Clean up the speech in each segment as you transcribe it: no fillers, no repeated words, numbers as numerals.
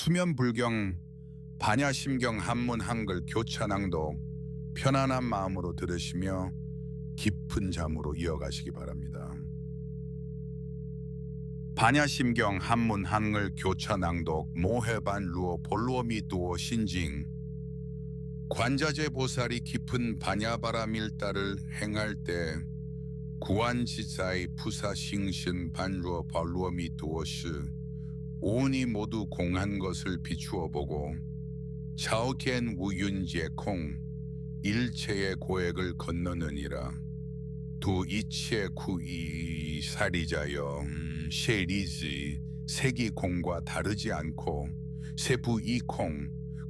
수면 불경 반야심경 한문 한글 교차 낭독 편안한 마음으로 들으시며 깊은 잠으로 이어가시기 바랍니다. 반야심경 한문 한글 교차 낭독 모해반 루어 볼루어 미두어 신징 관자재 보살이 깊은 반야바라밀다를 행할 때 구안지사의 푸사싱신 반루어 발루어 미두어시 오온이 모두 공한 것을 비추어 보고 차오켄 우윤제 콩 일체의 고액을 건너느니라. 두 이체 쿠이 사리자여 셰리지 색이 공과 다르지 않고 세부 이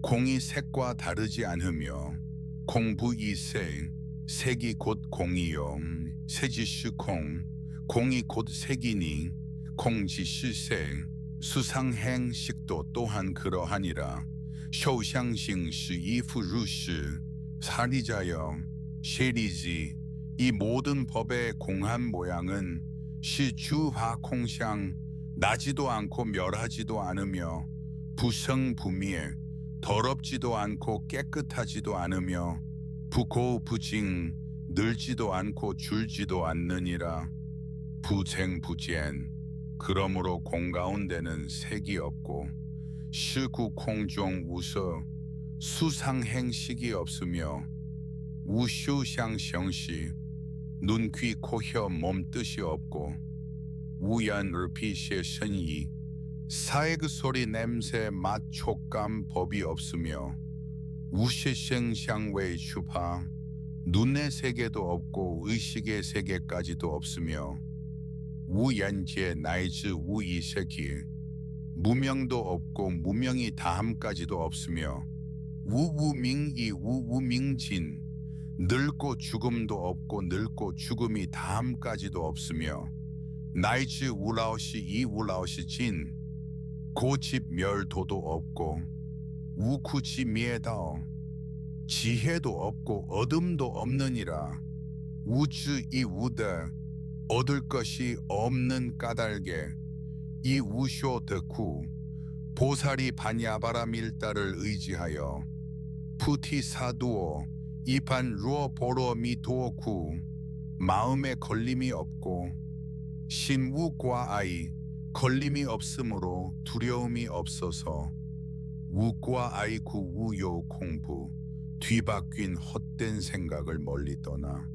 공이 색과 다르지 않으며 공부 이색 색이 곧 공이요 세지시 공이 곧 색이니 공지시 색 수상행식도 또한 그러하니라. 쇼샹싱시 이프루시 사리자여 셰리지 이 모든 법의 공한 모양은 시주화 콩샹 나지도 않고 멸하지도 않으며 부성부미에 더럽지도 않고 깨끗하지도 않으며 부고부징 늘지도 않고 줄지도 않느니라. 부쟁부젠 그러므로 공 가운데는 색이 없고 시구 콩종 우서 수상행식이 없으며 우슈샹성시 눈, 귀, 코, 혀, 몸 뜻이 없고 우연, 얼핏의 선이 사액 소리, 냄새, 맛, 촉감, 법이 없으며 우시생샹웨이 슈파 눈의 세계도 없고 의식의 세계까지도 없으며 우연제 나이즈 우이세기 무명도 없고 무명이 다함까지도 없으며 우우밍이 우우밍진 늙고 죽음도 없고 늙고 죽음이 다함까지도 없으며 나이즈 우라오시 이 우라오시 진 고집 멸도도 없고 우쿠지 미에다오 지혜도 없고 어둠도 없느니라. 우즈 이 우다 얻을 것이 없는 까닭에 이 우쇼 덕후 보살이 반야바라밀다를 의지하여 푸티 사두오 이반 루어 보로 미도오쿠 마음에 걸림이 없고 신우과아이 걸림이 없으므로 두려움이 없어서 우과아이쿠 우요 공부 뒤바뀐 헛된 생각을 멀리 떠나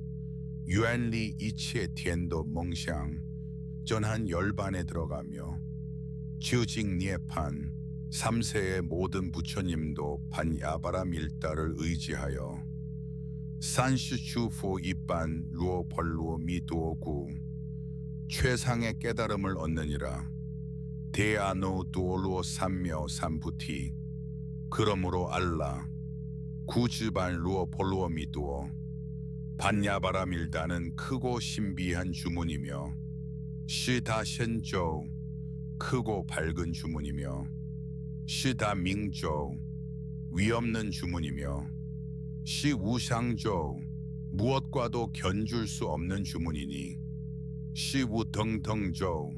유안리 이치의 텐도 멍샹 전한 열반에 들어가며 지우징 니에판 3세의 모든 부처님도 반야바라밀다를 의지하여 산슈추포 이반 루어 벌루어 미도오구 최상의 깨달음을 얻느니라. 대아노 두올루어 삼묘 삼부티 그러므로 알라 구즈반 루어 볼루어 미두어 반야바라밀다는 크고 신비한 주문이며 시다션조 크고 밝은 주문이며 시다밍조 위없는 주문이며 시우상조 무엇과도 견줄 수 없는 주문이니 시우덩덩조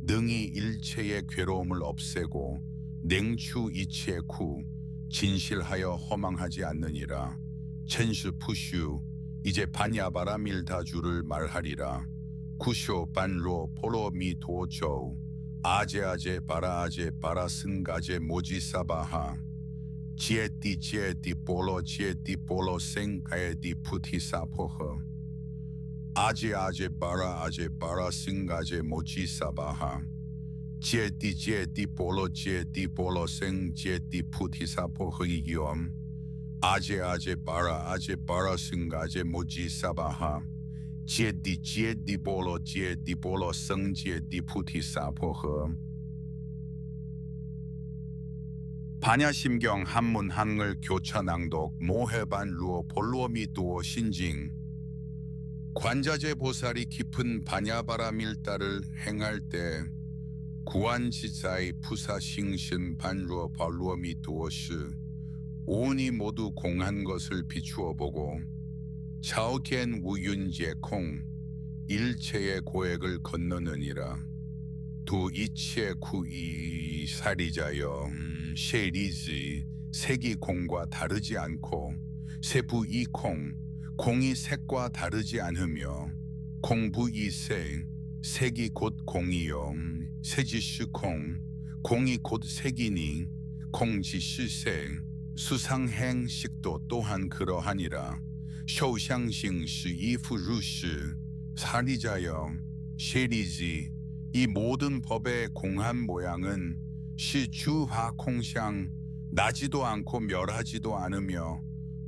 능히 일체의 괴로움을 없애고 냉추이체쿠 진실하여 허망하지 않느니라. 천수푸슈 이제 반야바라밀다주를 말하리라. 구쇼 반로 포로미 도조 아제아제 바라아제 바라승가제 모지사바하 지에띠 볼로 생가에디 푸티사포허 아제아제 바라승가제 모지사바하 지에띠 볼로 생지에띠 푸티사포허 이기엄 아제아제 바라승가제 모지사바하 지에띠 볼로 생지에띠 푸티사포허 반야심경 한문 한글 교차 낭독 모해반 루어 볼루어 미두어 신징 관자재 보살이 깊은 반야바라밀다를 행할 때 구안지사의 푸사싱신 반루어 발루어 미두어시 오온이 모두 공한 것을 비추어 보고 차오켄 우윤제 콩 일체의 고액을 건너느니라. 두 이체 쿠이 사리자여 셰리지 색이 공과 다르지 않고 세부 이 콩, 공이 색과 다르지 않으며 공부 이 색, 색이 곧 공이요 세지시 콩, 공이 곧 색이니 공지시 색, 수상행식도 또한 그러하니라. 受相性是依附入世 사리자여 셰리지 이 모든 법의 공한 모양은 시주화콩상 나지도 않고 멸하지도 않으며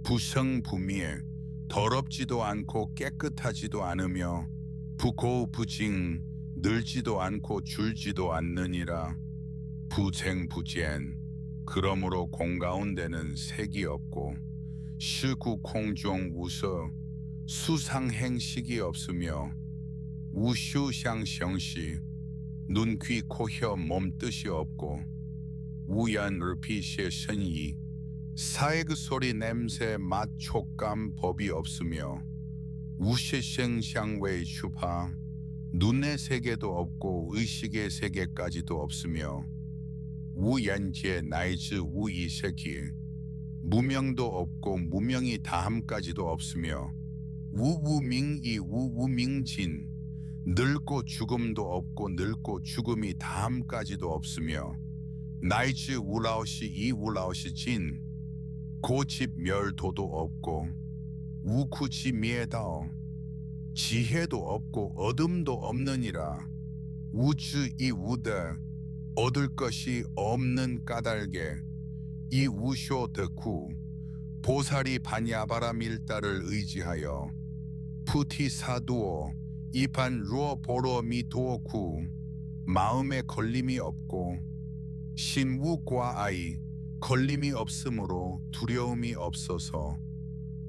부성부미에 더럽지도 않고 깨끗하지도 않으며 부고부징 늘지도 않고 줄지도 않느니라. 부쟁부젠 그러므로 공 가운데는 색이 없고 시구 콩종 우서 수상행식이 없으며 우슈상성시 눈, 귀, 코, 혀, 몸 뜻이 없고 우연, 르피시의 선이 사액 소리, 냄새, 맛, 촉감, 법이 없으며 우시생상외 슈파 눈의 세계도 없고 의식의 세계까지도 없으며 우연제 나이즈 우이세기 무명도 없고 무명이 다함까지도 없으며 우우밍이 우우밍진 늙고 죽음도 없고 늙고 죽음이 다함까지도 없으며 나이즈 우라오시 이 우라오시 진 고집 멸도도 없고 우쿠지 미에다오 지혜도 없고 어둠도 없느니라. 우주 이 우다 얻을 것이 없는 까닭에 이 우쇼 덕후 보살이 반야바라 밀다를 의지하여 푸티 사두오 이판 루어 보로 미도쿠 마음에 걸림이 없고 신우과 아이 걸림이 없으므로 두려움이 없어서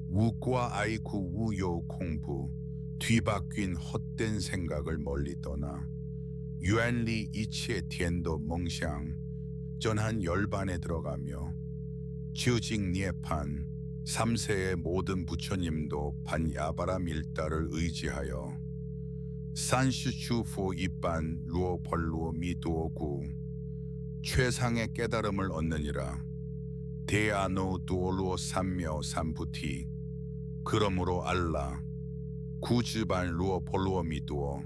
우과 아이쿠 우요 공부 뒤바뀐 헛된 생각을 멀리 떠나 유안리 이치의 텐도 멍샹 전한 열반에 들어가며 지우직 니에판 3세의 모든 부처님도 반야바라 밀다를 의지하여 산슈추포 이반 루어 벌루어 미두오구 최상의 깨달음을 얻느니라. 대아노 두올루어 삼묘 삼부티 그러므로 알라 구즈반 루어 볼루어 미두어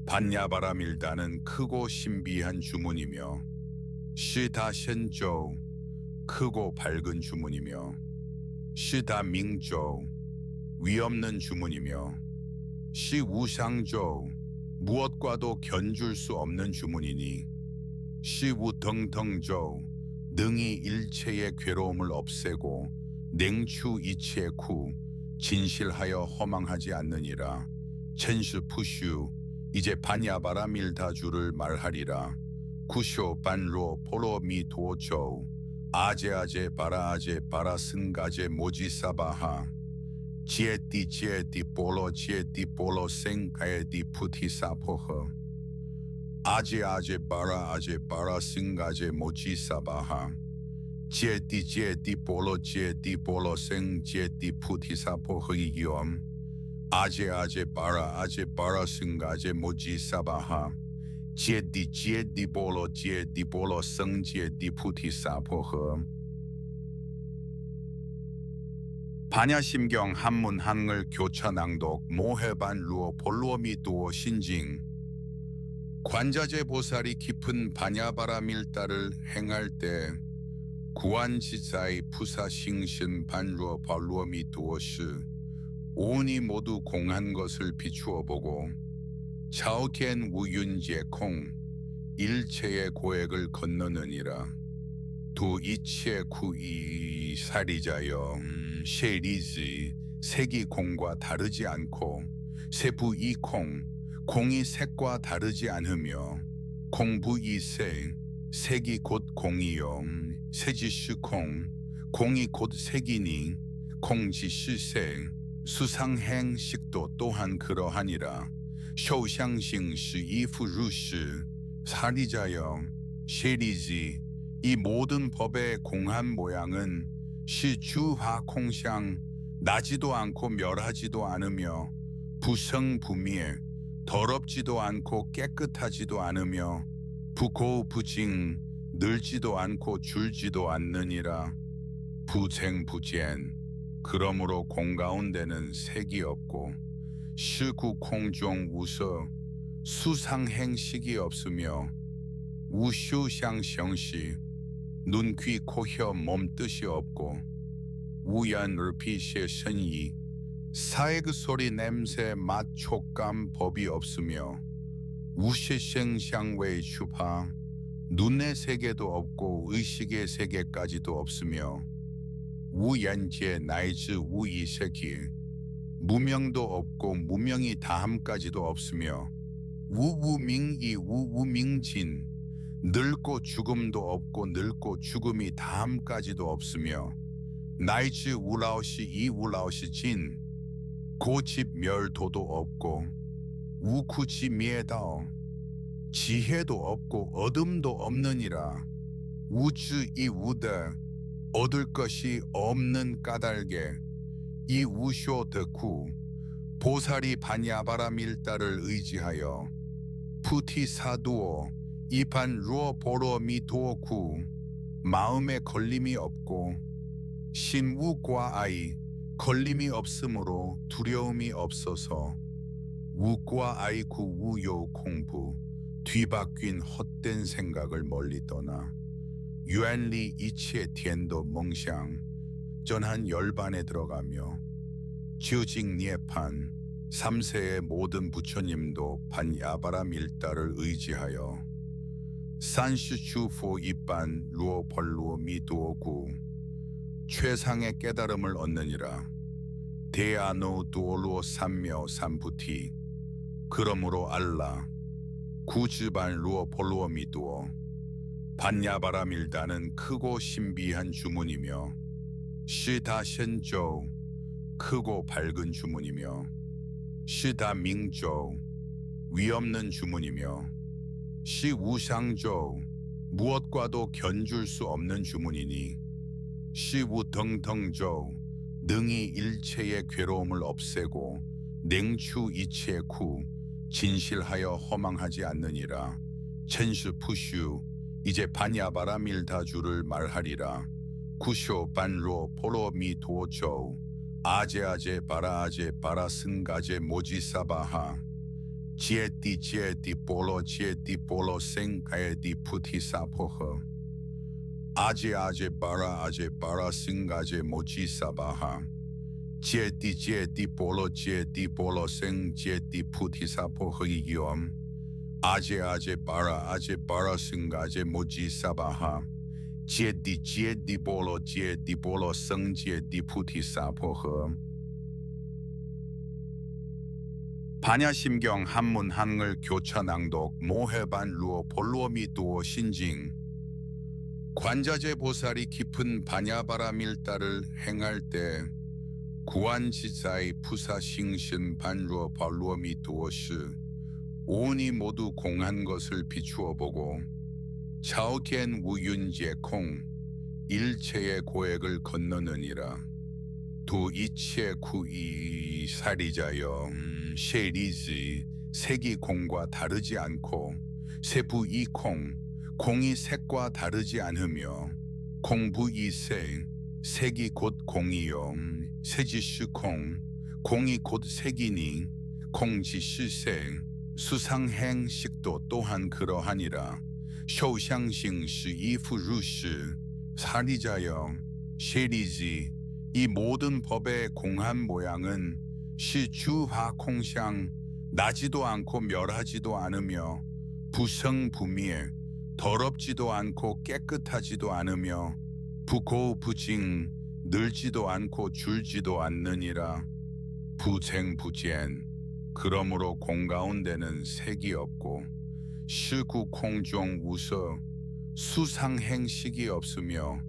반야바라 밀다는 크고 신비한 주문이며 시다션조 크고 밝은 주문이며 시다밍조 위없는 주문이며 시우상조 무엇과도 견줄 수 없는 주문이니 시우덩덩조 능히 일체의 괴로움을 없애고 냉추이체쿠 진실하여 허망하지 않느니라. 천수푸슈 이제 반야바라 밀다주를 말하리라. 구쇼 반로 포로미 도조 아제아제 바라아제 바라승가제 모지사바하 지에띠 볼로 지에띠 볼로 생가에띠 푸티사포허 아제아제 바라승가제 모지사바하 지에띠 볼로 생 지에띠 푸티사포허이기엄 아제아제 바라승가제 모지사바하 지에띠 볼로 성 지에띠 푸티사포허 반야심경 한문 한글 교차 낭독 모해반 루어 볼루어 미두어 신징 관자재 보살이 깊은 반야바라 밀다를 행할 때 구안지자의 푸사싱신 반루어 발루어 미두어스 오온이 모두 공한 것을 비추어 보고 차오겐 우윤제 콩 일체의 고액을 건너느니라. 두 이치의 구이 사리자여 셰리지 색이 공과 다르지 않고 세부 이 콩 공이 색과 다르지 않으며 공부 이 색 색이 곧 공이요 세지시 콩 공이 곧 색이니 공지시 색 수상행식도 또한 그러하니라. 受相性是依附入世 사리자여 셰리지 이 모든 법의 공한 모양은 시주화콩상 나지도 않고 멸하지도 않으며 부성부미에 더럽지도 않고 깨끗하지도 않으며 부고부징 늘지도 않고 줄지도 않느니라. 부쟁부젠 그러므로 공가운데는 색이 없고 시구 공종 우서 수상행식이 없으며 우슈샹성시 눈, 귀, 코, 혀, 몸 뜻이 없고 우연, 을피시의 선이 사의 그 소리, 냄새, 맛, 촉감, 법이 없으며 우시생샹웨이 슈파 눈의 세계도 없고 의식의 세계까지도 없으며 우연제 나이즈 우이세기 무명도 없고 무명이 다함까지도 없으며 우우밍이 우우밍진 늙고 죽음도 없고 늙고 죽음이 다함까지도 없으며 나이즈 우라오시 이 우라오시 진 고집 멸도도 없고 우쿠지 미에다오 지혜도 없고 어둠도 없느니라. 우주 이 우다 얻을 것이 없는 까닭에 이 우쇼 덕후 보살이 반야바라밀다를 의지하여 푸티 사두오 이판 루어 보로 미도쿠 마음에 걸림이 없고 신우과 아이 걸림이 없으므로 두려움이 없어서 우과 아이쿠 우요 공부 뒤바뀐 헛된 생각을 멀리 떠나 유안리 이치의 텐도 멍샹 전한 열반에 들어가며 지우직 니에판 3세의 모든 부처님도 반야바라밀다를 의지하여 산슈추포 이반 루오 벌루오 미두오구 최상의 깨달음을 얻느니라. 대아노 두올루오 삼묘 삼부티 그러므로 알라 구즈반 루오 볼루오 미두오 반야바라밀다는 크고 신비한 주문이며 시다션조 크고 밝은 주문이며 시다밍조 위없는 주문이며 시우상조 무엇과도 견줄 수 없는 주문이니 시우덩덩조 능히 일체의 괴로움을 없애고 냉추이체쿠 진실하여 허망하지 않느니라. 천수푸슈 이제 반야바라밀다주를 말하리라. 구쇼 반로 포로미 도조 아제아제 바라아제 바라승가제 모지사바하 지에띠 볼로 지에띠 볼로 생가에띠 푸티사포허 아제아제 바라승가제 모지사바하 지에띠 볼로 생 지에띠 푸티사포허이기엄 아제아제 바라승가제 모지사바하 지에띠 볼로 생 지에띠 푸티사포허 반야심경 한문 한글 교차 낭독 모해반 루어 볼루어미 두어 신징 관자재 보살이 깊은 반야바라밀다를 행할 때 구안지사의 푸사싱신 반루어 발루어미 두어시 오온이 모두 공한 것을 비추어 보고 차오겐 우윤제콩 일체의 고액을 건너느니라. 두 이체 구이 사리자여 셰리즈 색이 공과 다르지 않고 세부 이콩 공이 색과 다르지 않으며 공부 이색 색이 곧 공이요 세지시콩 공이 곧 색이니 공지시색 수상행식도 또한 그러하니라. 쇼샹싱시 이프루시 사리자여 셰리즈 이 모든 법의 공한 모양은 시주화콩샹 나지도 않고 멸하지도 않으며 부성부미에 더럽지도 않고 깨끗하지도 않으며 부고부징 늘지도 않고 줄지도 않느니라. 부쟁부젠 그러므로 공가운데는 색이 없고 시구콩종 우서 수상행식이 없으며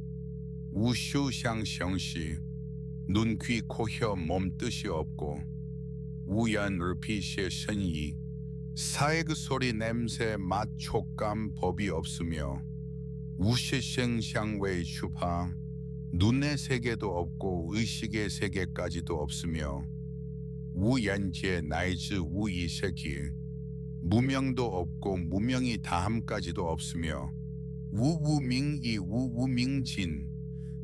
우슈샹성시 눈, 귀, 코, 혀, 몸 뜻이 없고 우연, 을피시의 선이 사의 그 소리, 냄새, 맛, 촉감, 법이 없으며 우시생샹웨이 슈파 눈의 세계도 없고 의식의 세계까지도 없으며 우연제 나이즈 우이세기 무명도 없고 무명이 다함까지도 없으며 우우밍이 우우밍진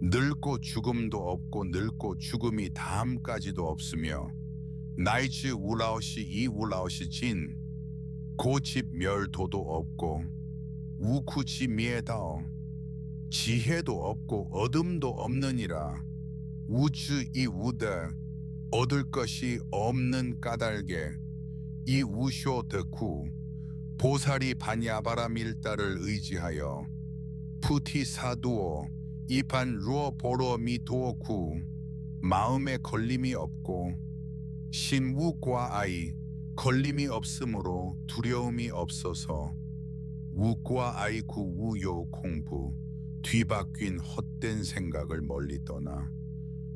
늙고 죽음도 없고 늙고 죽음이 다음까지도 없으며 나이즈 우라오시 이 우라오시 진 고집 멸도도 없고 우쿠지 미에다오 지혜도 없고 어둠도 없느니라 우즈 이 우다 얻을 것이 없는 까닭에 이 우쇼 덕후 보살이 반야바라 밀다를 의지하여 푸티 사두오 이판 루어 보로 미도쿠 마음에 걸림이 없고 신우과 아이 걸림이 없으므로 두려움이 없어서 우과 아이쿠 우요 공부 뒤바뀐 헛된 생각을 멀리 떠나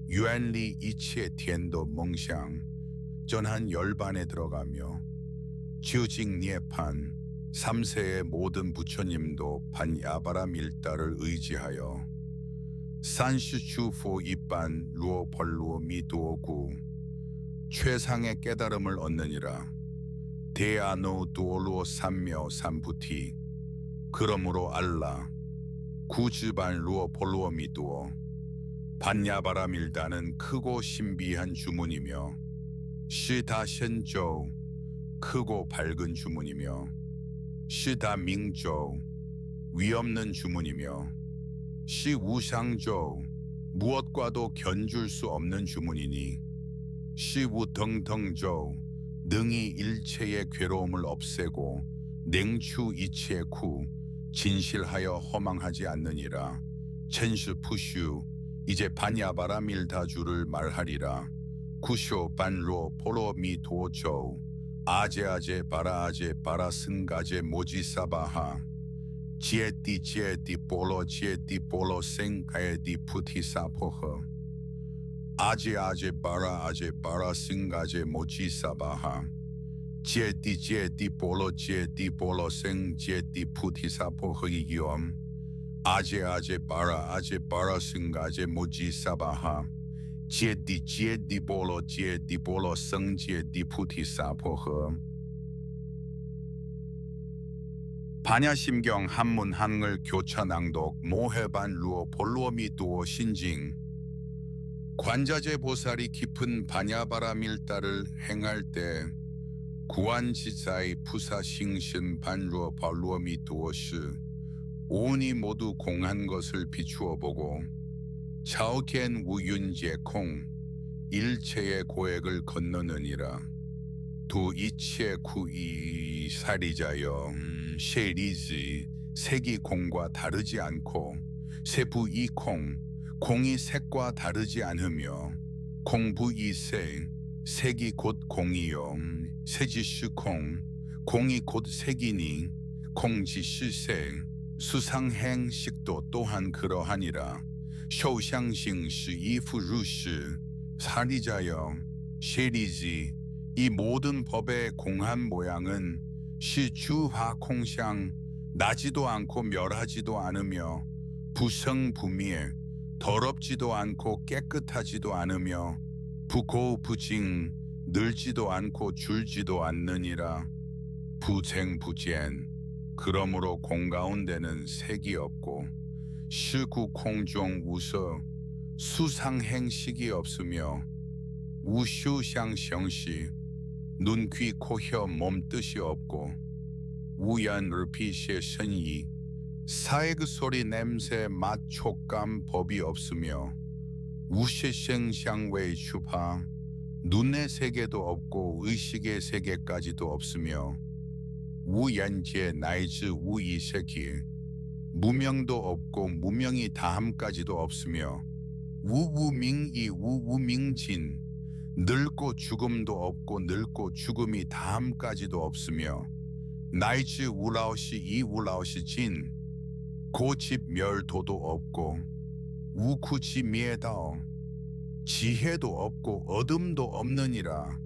유안리 이치의 텐도 멍샹 전한 열반에 들어가며 지우직 니에판 3세의 모든 부처님도 반야바라 밀다를 의지하여 산슈추포 이반 루오 벌루오 미도오구 최상의 깨달음을 얻느니라 대아노 두올루오 삼묘 삼부티 그러므로 알라 구즈반 루오 볼루오 미도오 반야바라 밀다는 크고 신비한 주문이며 시다션조 크고 밝은 주문이며 시다밍조 위없는 주문이며 시우상조 무엇과도 견줄 수 없는 주문이니 시우덩덩조 능히 일체의 괴로움을 없애고 냉추 이치의 쿠 진실하여 허망하지 않느니라 천시 푸슈 이제 반야바라 밀다주를 말하리라 구쇼 반로 포로 미도조 아제아제 바라아제 바라승가제 모지사바하 지에띠 볼로 지에띠 볼로 생가에띠 푸티사포허 아제아제 바라승가제 모지사바하 지에띠 볼로 생 지에띠 푸티사포허이기엄 아제아제 바라승가제 모지사바하 지에띠 볼로 생 지에띠 푸티사포허 반야심경 한문 한글 교차 낭독 모해반 루어 볼루어 미두어 신징 관자재 보살이 깊은 반야바라 밀다를 행할 때 구안지사의 푸사싱신 반루어 발루어 미두어시 오온이 모두 공한 것을 비추어 보고 차오겐 우윤제 콩 일체의 고액을 건너느니라 두 이치의 구이 사리자여 셰리즈 색이 공과 다르지 않고 세부 이콩 공이 색과 다르지 않으며 공부 이색 색이 곧 공이요 세지시콩 공이 곧 색이니 공지시색 수상행식도 또한 그러하니라 쇼샹싱시 이프루시 사리자여 셰리지 이 모든 법의 공한 모양은 시주화 콩샹 나지도 않고 멸하지도 않으며 부성부미에 더럽지도 않고 깨끗하지도 않으며 부고부징 늘지도 않고 줄지도 않느니라 부쟁부젠 그러므로 공가운데는 색이 없고 시구 콩종 우서 수상행식이 없으며 우슈샹성시 눈, 귀, 코, 혀, 몸 뜻이 없고 우연, 르피시의 선이 사액 소리, 냄새, 맛, 촉감, 법이 없으며 우시생샹웨이 슈파 눈의 세계도 없고 의식의 세계까지도 없으며 우연제 나이즈 우이세기 무명도 없고 무명이 다함까지도 없으며 우우밍이 우우밍진 늙고 죽음도 없고 늙고 죽음이 다음까지도 없으며 나이즈 우라오시 이 우라오시 진 고집 멸도도 없고 우쿠지 미에다오 지혜도 없고 어둠도 없느니라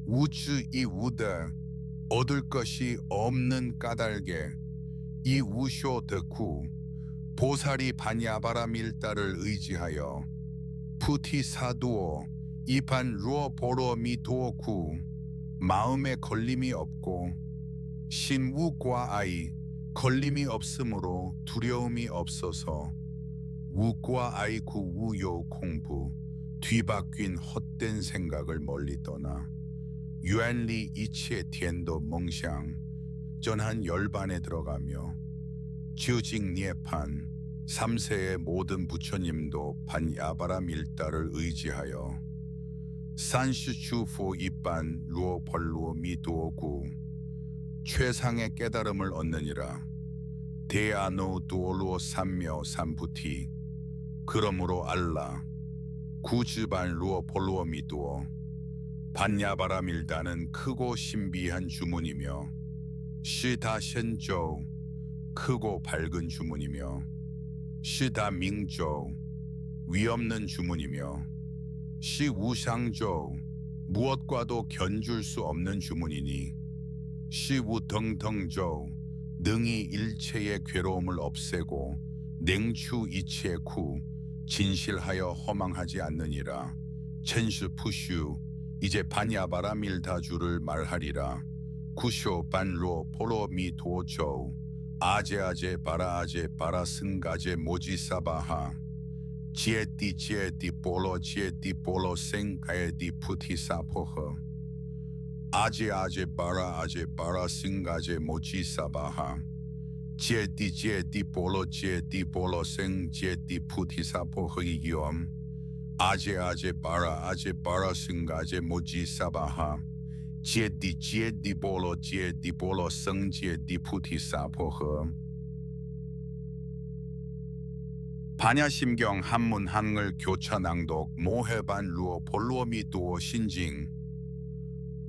우즈 이 우다 얻을 것이 없는 까닭에 이 우쇼 덕후 보살이 반야바라 밀다를 의지하여 푸티 사두오 이판 루어 보로 미도쿠 마음에 걸림이 없고 신우과 아이 걸림이 없으므로 두려움이 없어서 우과 아이쿠 우요 공부 뒤바뀐 헛된 생각을 멀리 떠나 유안리 이치의 텐도 멍샹 전한 열반에 들어가며 지우직 니에판 3세의 모든 부처님도 반야바람 일다를 의지하여 산시추포 이반 루어 벌루어 미도어구 최상의 깨달음을 얻느니라. 대아노 두올루어 삼며 삼부티 그러므로 알라 구즈반 루어 볼루어 미도어 반야바라 밀다는 크고 신비한 주문이며 시다 션조 크고 밝은 주문이며 시다 민조 위없는 주문이며 시우상조 무엇과도 견줄 수 없는 주문이니 시우덩덩조 능히 일체의 괴로움을 없애고 냉추 이치의 쿠 진실하여 허망하지 않느니라. 천수 푸슈 이제 반야바라 밀다주를 말하리라. 구쇼 반로 포로 미도조 아제아제 바라아제 바라슨가제 모지사바하 지에띠 볼로 지에띠 볼로 생가에띠 푸티사포허 아제아제 바라슨가제 모지사바하 지에띠 볼로 생 지에띠 푸티사포허이기엄 아제아제 바라슨가제 모지사바하 지에띠 볼로 생 지에띠 푸티사포허 반야심경 한문 한글 교차 낭독 모해반 루어 볼루어 미도어 신징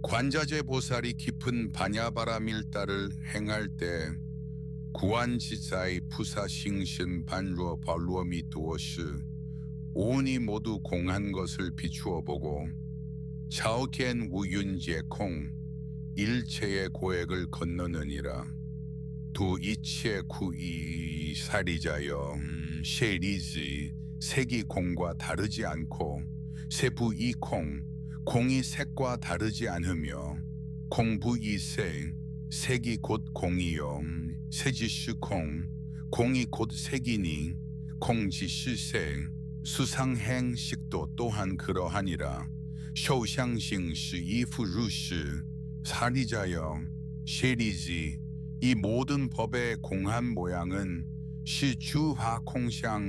관자재 보살이 깊은 반야바라 밀다를 행할 때 구안지사의 푸사싱신 반루어 발루어 미도어스 오온이 모두 공한 것을 비추어 보고 차오켄 우윤제 콩 일체의 고액을 건너느니라. 두 이치의 구이 사리자여 셰리즈 색이 공과 다르지 않고 세부 이콩 공이 색과 다르지 않으며 공부 이색 색이 곧 공이요 세지시콩 공이 곧 색이니 공지시색 수상행식도 또한 그러하니라. 쇼샹싱시 이프루시 사리자여 셰리지 이 모든 법의 공한 모양은 시주하 콩샹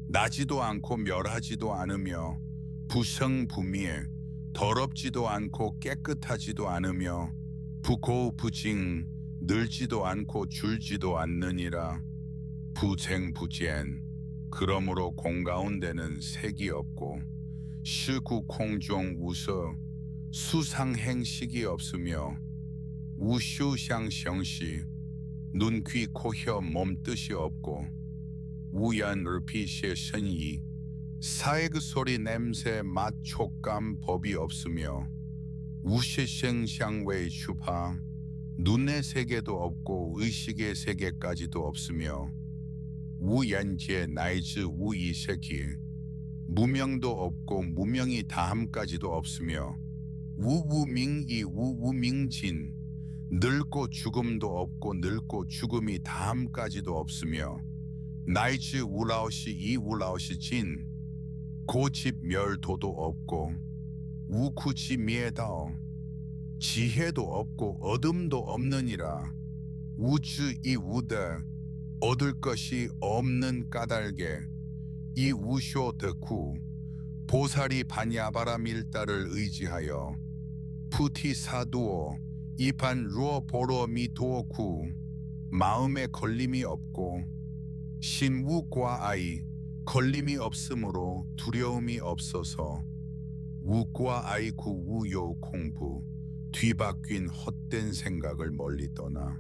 나지도 않고 멸하지도 않으며 부성부미에 더럽지도 않고 깨끗하지도 않으며 부고부징 늘지도 않고 줄지도 않느니라. 부쟁부젠 그러므로 공가운데는 색이 없고 시구콩종 우서 수상행식이 없으며 우슈샹성시 눈, 귀, 코, 혀, 몸 뜻이 없고 우연, 얼핏의 선이 사액 소리, 냄새, 맛, 촉감, 법이 없으며 우시생샹웨이 슈파 눈의 세계도 없고 의식의 세계까지도 없으며 우연제 나이즈 우이세키 무명도 없고 무명이 다함까지도 없으며 우우밍이 우우밍진 늙고 죽음도 없고 늙고 죽음이 다함까지도 없으며 나이즈 우라오시 이 우라오시 진 고집 멸도도 없고 우쿠지 미에다오 지혜도 없고 어둠도 없느니라. 우주 이 우다 얻을 것이 없는 까닭에 이 우쇼 덕후 보살이 반야바라 밀다를 의지하여 푸티 사두오 이판 루어 보로 미도어쿠 마음에 걸림이 없고 신우과 아이 걸림이 없으므로 두려움이 없어서 우과 아이쿠 우요 공부 뒤바뀐 헛된 생각을 멀리 떠나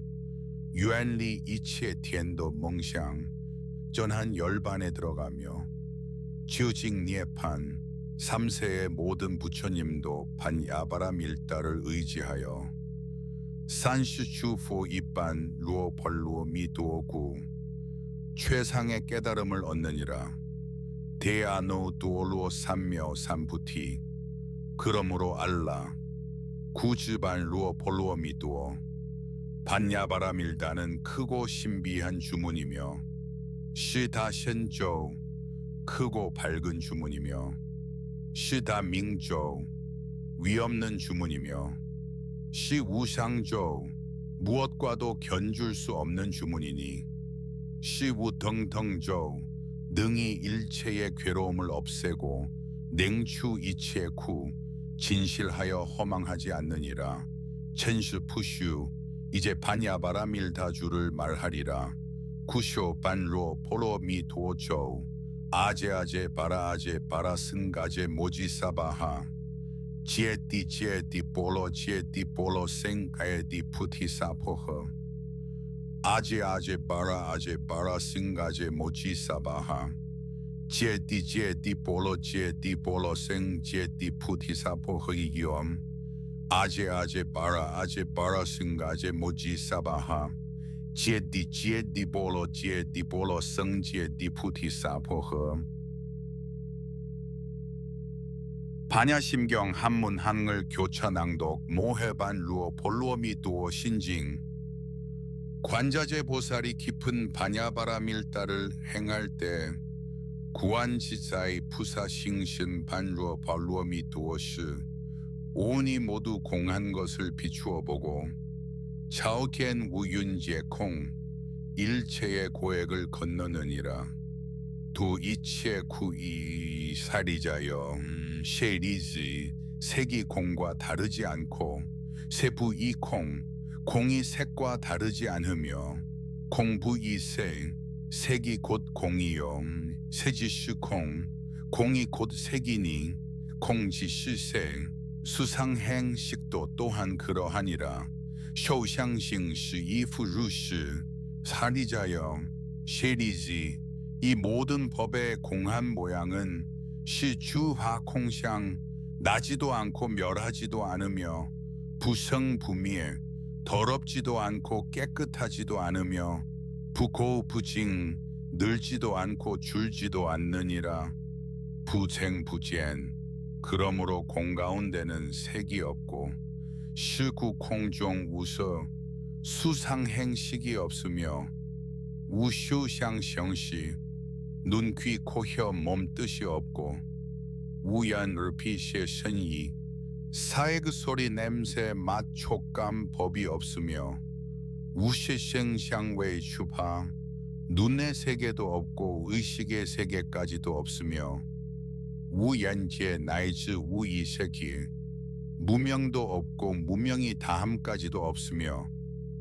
유안리 이치의 텐도 멍샹 전한 열반에 들어가며 지우직 니에판 3세의 모든 부처님도 반야바라 밀다를 의지하여 산시추포 이반 루어 벌루어 미도어구 최상의 깨달음을 얻느니라. 대아노 두올루어 삼며 삼부티 그러므로 알라 구즈반 루어 볼루어 미도어 반야바라밀다는 크고 신비한 주문이며 시다션조 크고 밝은 주문이며 시다밍조 위없는 주문이며 시우상조 무엇과도 견줄 수 없는 주문이니 시우덩덩조 능히 일체의 괴로움을 없애고 냉추이치에쿠 진실하여 허망하지 않느니라. 천수푸슈 이제 반야바라밀다주를 말하리라. 구쇼 반로 포로미 도조 아제아제 바라아제 바라승가제 모지사바하 지에띠 볼로 생가에디 푸티사포허 아제아제 바라승가제 모지사바하 지에띠 볼로 생 지에띠 푸티사포허이기엄 아제아제 바라승가제 모지사바하 지에띠 볼로 생 지에띠 푸티사포허 반야심경 한문 한글 교차 낭독 모해반 루어 볼루어미 두어 신징 관자재 보살이 깊은 반야바라밀다를 행할 때 구안지사의 푸사싱신 반루어 발루어미 두어시 온이 모두 공한 것을 비추어 보고 차오겐 우윤제 콩 일체의 고액을 건너느니라. 두 이치의 구이 사리자여 셰리지 색이 공과 다르지 않고 세부 이콩 공이 색과 다르지 않으며 공부 이색 색이 곧 공이요 세지시콩 공이 곧 색이니 공지시색 수상행식도 또한 그러하니라. 쇼샹싱시 이푸루시 사리자여 셰리지 이 모든 법의 공한 모양은 시주하콩샹 나지도 않고 멸하지도 않으며 부성부미에 더럽지도 않고 깨끗하지도 않으며 부고부징 늘지도 않고 줄지도 않느니라. 부쟁부젠 그러므로 공가운데는 색이 없고 시구콩종 우서 수상행식이 없으며 우슈샹성시 눈, 귀, 코, 혀, 몸 뜻이 없고 우연, 을피시의 선이 사액 소리, 냄새, 맛, 촉감, 법이 없으며 우시생샹웨이 슈파 눈의 세계도 없고 의식의 세계까지도 없으며 우연제 나이즈 우이세기 무명도 없고 무명이 다함까지도 없으며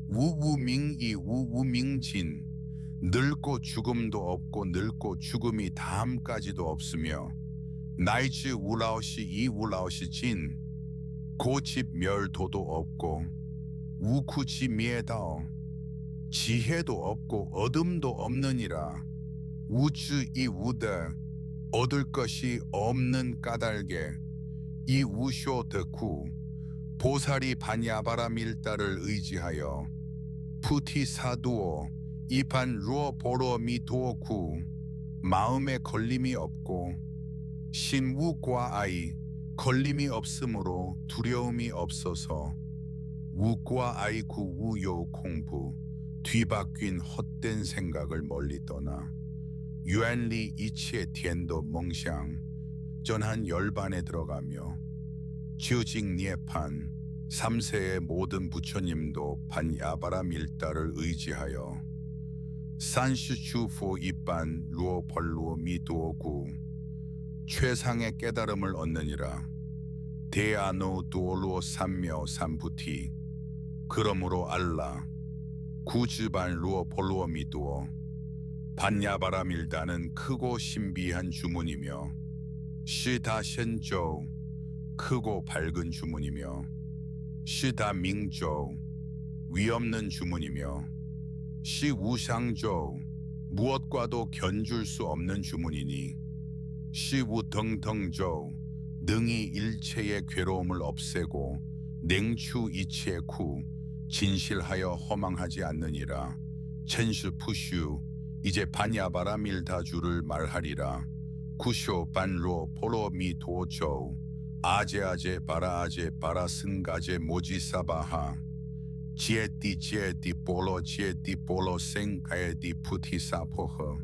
우우밍이 우우밍진 늙고 죽음도 없고 늙고 죽음이 다함까지도 없으며 나이즈 우라오시 이 우라오시 진 고집 멸도도 없고 우쿠지 미에다오 지혜도 없고 어둠도 없느니라. 우주 이 우다 얻을 것이 없는 까닭에 이 우쇼 덕후 보살이 반야바라밀다를 의지하여 푸티사두오 이판 루어 보로 미도오쿠 마음에 걸림이 없고 신우과 아이 걸림이 없으므로 두려움이 없어서 우과 아이쿠 우요 공부 뒤바뀐 헛된 생각을 멀리 떠나 유안리 이치의 텐도 멍샹 전한 열반에 들어가며 지우징 니에판 3세의 모든 부처님도 반야바라밀다를 의지하여 산슈추포 이반 루어 벌루어 미두오구 최상의 깨달음을 얻느니라. 대아노 두올루어 삼묘 삼부티 그러므로 알라 구즈반 루어 볼루어 미두어 반야바라밀다는 크고 신비한 주문이며 시다션조 크고 밝은 주문이며 시다밍조 위없는 주문이며 시우상조 무엇과도 견줄 수 없는 주문이니 시우덩덩조 능히 일체의 괴로움을 없애고 냉추이치에쿠 진실하여 허망하지 않느니라. 천수푸슈 이제 반야바라밀다주를 말하리라. 구쇼 반로 포로미 도조 아제아제 바라승가제 모지사바하 제디 볼로 제디 볼로 생가에디 푸티사포허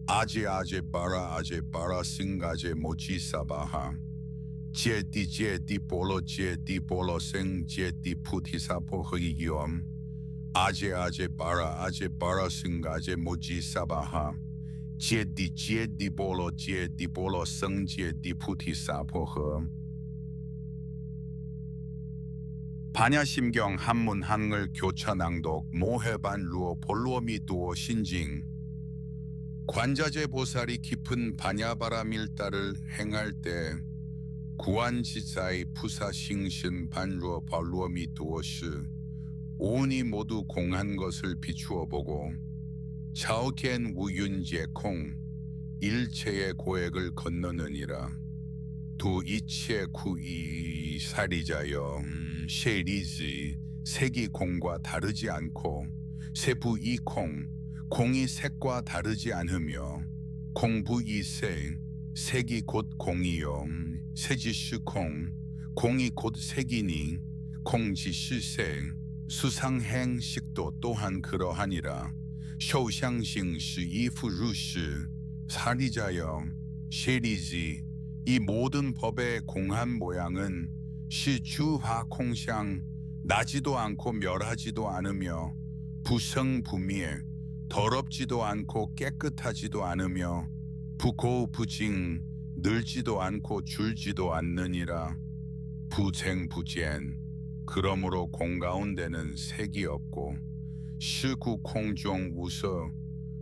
아제 바라 승가제 모지사바하 제디 볼로 생 제디 푸티사포허 이기엄 아제 바라 승가제 모지사바하 제디 볼로 생 제디 푸티사포허 반야심경 한문 한글 교차 낭독 모해반 루어 볼루어미 두어 신징 관자재 보살이 깊은 반야바라밀다를 행할 때 구안지사의 푸사싱신 반루어 발루어미 두어시 오니 모두 공한 것을 비추어 보고 차오겐 우윤제 콩 일체의 고액을 건너느니라. 두 이체 구이 사리자여 셰리지 색이 공과 다르지 않고 세부 이콩 공이 색과 다르지 않으며 공부 이색 색이 곧 공이요 세지시콩 공이 곧 색이니 공지시색 수상행식도 또한 그러하니라. 쇼샹싱시 이푸루시 사리자여 셰리지 이 모든 법의 공한 모양은 시주하 콩샹 나지도 않고 멸하지도 않으며 부성부미에 더럽지도 않고 깨끗하지도 않으며 부고부징 늘지도 않고 줄지도 않느니라. 부쟁부젠 그러므로 공 가운데는 색이 없고 시구 콩종 우서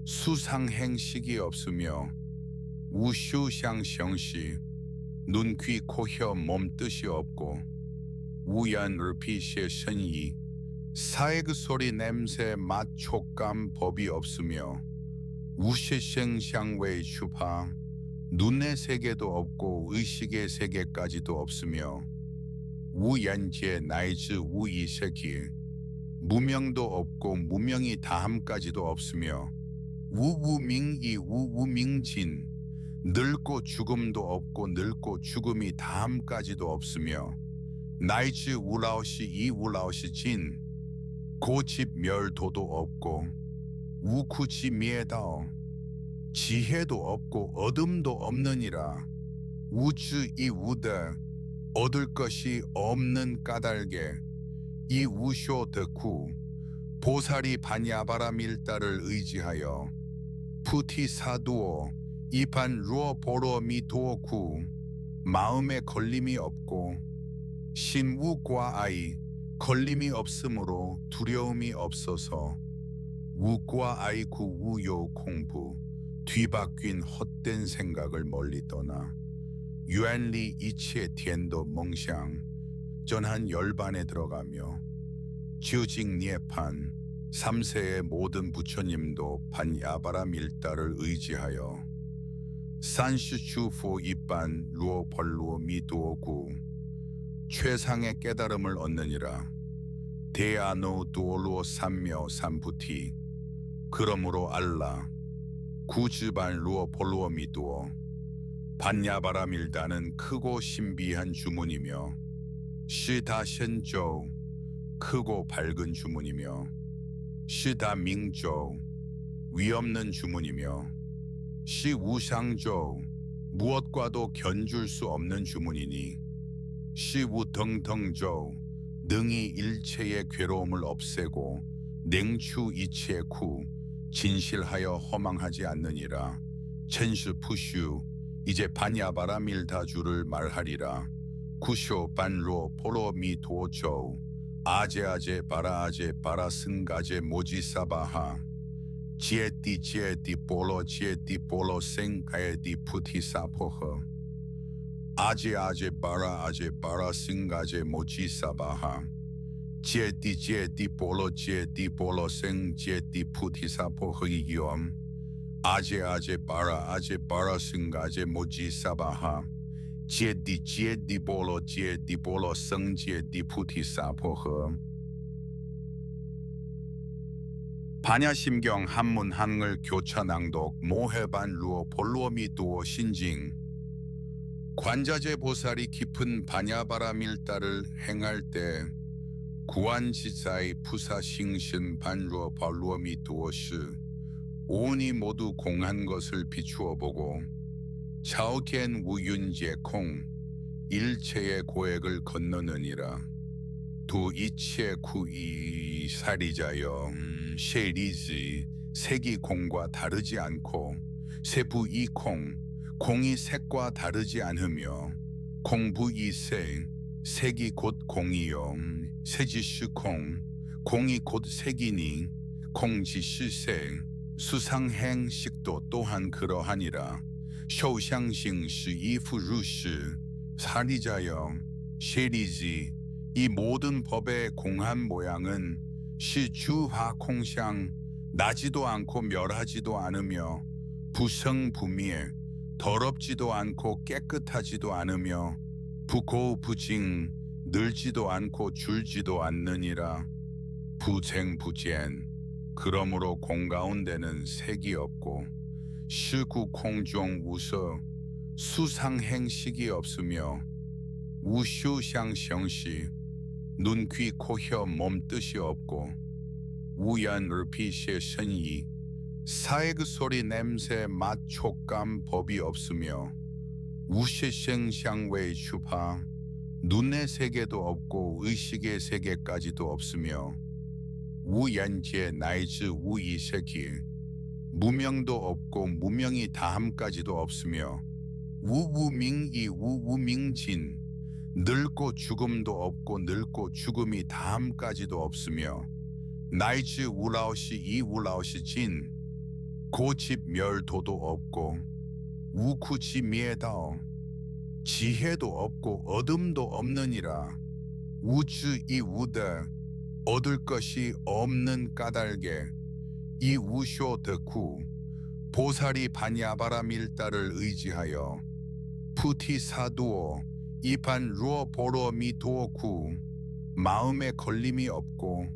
수상행식이 없으며 우슈샹성시 눈, 귀, 코, 혀, 몸 뜻이 없고 우연, 을피시의 선이 사액 소리, 냄새, 맛, 촉감, 법이 없으며 우시생샹웨이 슈파 눈의 세계도 없고 의식의 세계까지도 없으며 우연제 나이즈 우이세기 무명도 없고 무명이 다함까지도 없으며 우우밍이 우우밍진 늙고 죽음도 없고 늙고 죽음이 다함까지도 없으며 나이츠 우라오시 이 우라오시 진 고집 멸도도 없고 우쿠치 미에다오 지혜도 없고 어둠도 없느니라. 우주 이 우다 얻을 것이 없는 까닭에 이 우쇼 덕후 보살이 반야바라밀다를 의지하여 푸티사두오 이판 루어 보로 미도오쿠 마음에 걸림이 없고 신우과 아이 걸림이 없으므로 두려움이 없어서 우과 아이쿠 우요 공부 뒤바뀐 헛된 생각을 멀리 떠나 유안리 이치의 텐도 멍샹 전한 열반에 들어가며 지우징 니에판 3세의 모든 부처님도 반야바라밀다를 의지하여 산슈추포 이반 루어 벌루어 미두오구 최상의 깨달음을 얻느니라. 대아노 두올루어 삼묘 삼부티 그러므로 알라 구즈반 루어 볼루어 미두어 반야바라밀다는 크고 신비한 주문이며 시다션조 크고 밝은 주문이며 시다밍조 위없는 주문이며 시우상조 무엇과도 견줄 수 없는 주문이니 시우덩덩조 능히 일체의 괴로움을 없애고 냉추이치의 쿠 진실하여 허망하지 않느니라. 천수푸슈 이제 반야바라밀다주를 말하리라. 구쇼 반로 포로미 도조 아제 바라 승가제 모지사바하 지에디 볼로 생가에디 푸티사포허 아제 바라 승가제 모지사바하 지에디 볼로 생 지에디 푸티사포허 이기엄 아제 바라 승가제 모지사바하 지에디 볼로 생 지에디 푸티사포허 반야심경 한문 한글 교차 낭독 모해반 루어 볼루어미 두어 신징 관자재 보살이 깊은 반야바라밀다를 행할 때 구안지자의 부사싱신 반루어 발루어미 두어스 오온이 모두 공한 것을 비추어 보고 차오겐 우윤제 콩 일체의 고액을 건너느니라. 두 이체 구이 사리자여 셰리지 색이 공과 다르지 않고 세부 이콩 공이 색과 다르지 않으며 공부 이색 색이 곧 공이요 세지시 콩 공이 곧 색이니 공지시 색 수상행식도 또한 그러하니라. 쇼샹싱시 이프루시 사리자여 셰리지 이 모든 법의 공한 모양은 시주하 콩샹 나지도 않고 멸하지도 않으며 부성부미에 더럽지도 않고 깨끗하지도 않으며 부고부징 늘지도 않고 줄지도 않느니라. 부쟁부젠 그러므로 공 가운데는 색이 없고 시구 콩종 우서 수상행식이 없으며 우슈샹성시 눈, 귀, 코, 혀, 몸 뜻이 없고 우연, 을피시의 선이 사액 소리, 냄새, 맛, 촉감, 법이 없으며 우시생샹웨이 슈파 눈의 세계도 없고 의식의 세계까지도 없으며 우연제 나이즈 우이세기 무명도 없고 무명이 다함까지도 없으며 우우밍이 우우밍진 늙고 죽음도 없고 늙고 죽음이 다함까지도 없으며 나이즈 우라오시 이 우라오시 진 고집 멸도도 없고 우쿠지 미에다오 지혜도 없고 어둠도 없느니라. 우주 이 우다 얻을 것이 없는 까닭에 이 우쇼 덕후 보살이 반야바라 밀다를 의지하여 푸티 사두오 이반 루어 보로 미도오쿠 마음에 걸림이 없고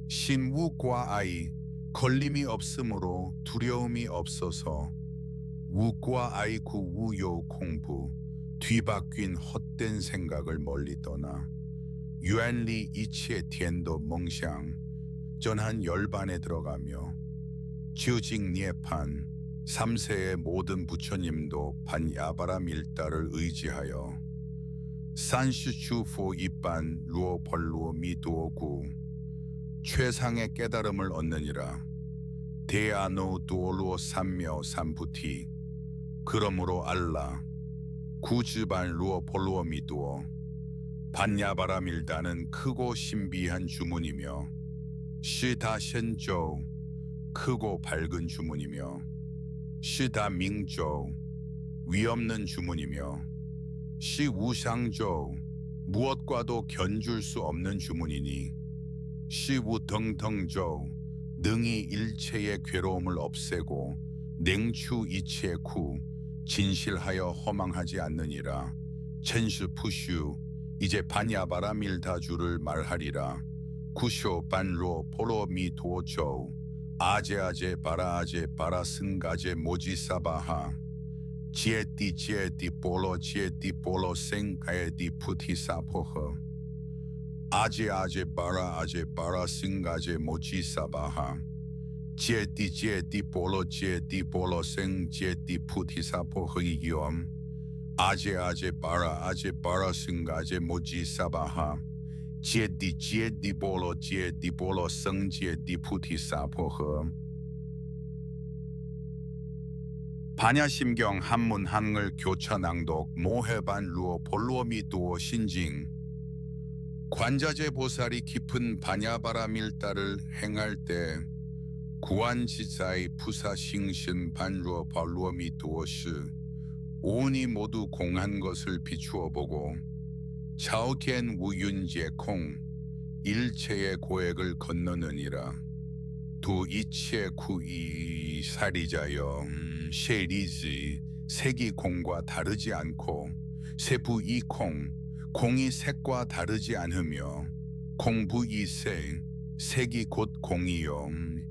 신우과 아이 걸림이 없으므로 두려움이 없어서 우과 아이쿠 우요 공부 뒤바뀐 헛된 생각을 멀리 떠나 유안리 이치의 텐도 멍샹 전한 열반에 들어가며 지우징 니에판 3세의 모든 부처님도 반야바라 밀다를 의지하여 산슈추포 이반 루어 벌루어 미도오구 최상의 깨달음을 얻느니라. 대아노 두올루어 삼묘 삼부티 그러므로 알라 구즈반 루어 볼루어 미두어 반야바라 밀다는 크고 신비한 주문이며 시다션조 크고 밝은 주문이며 시다밍조 위없는 주문이며 시우상조 무엇과도 견줄 수 없는 주문이니 시우덩덩조 능히 일체의 괴로움을 없애고 냉추 이치의 쿠 진실하여 허망하지 않느니라. 천수푸슈 이제 반야바라 밀다주를 말하리라. 구쇼 반로 포로 미도조 아제아제 바라아제 바라승가제 모지사바하 지에띠 볼로 지에띠 볼로 생가에디 푸티사포허 아제아제 바라승가제 모지사바하 지에띠 볼로 생 지에띠 푸티사포허 이기엄 아제아제 바라승가제 모지사바하 지에띠 볼로 생 지에띠 푸티사포허 반야심경 한문 한글 교차 낭독 모해반 루어 볼루어 미두어 신징 관자재 보살이 깊은 반야바라 밀다를 행할 때 구안지자의 부사싱신 반루어 발루어 미두어스 오온이 모두 공한 것을 비추어 보고 차오겐 우윤제 콩 일체의 고액을 건너느니라. 두 이체 구이 사리자여 셰리지 색이 공과 다르지 않고 세부 이콩 공이 색과 다르지 않으며 공부 이색 색이 곧 공이요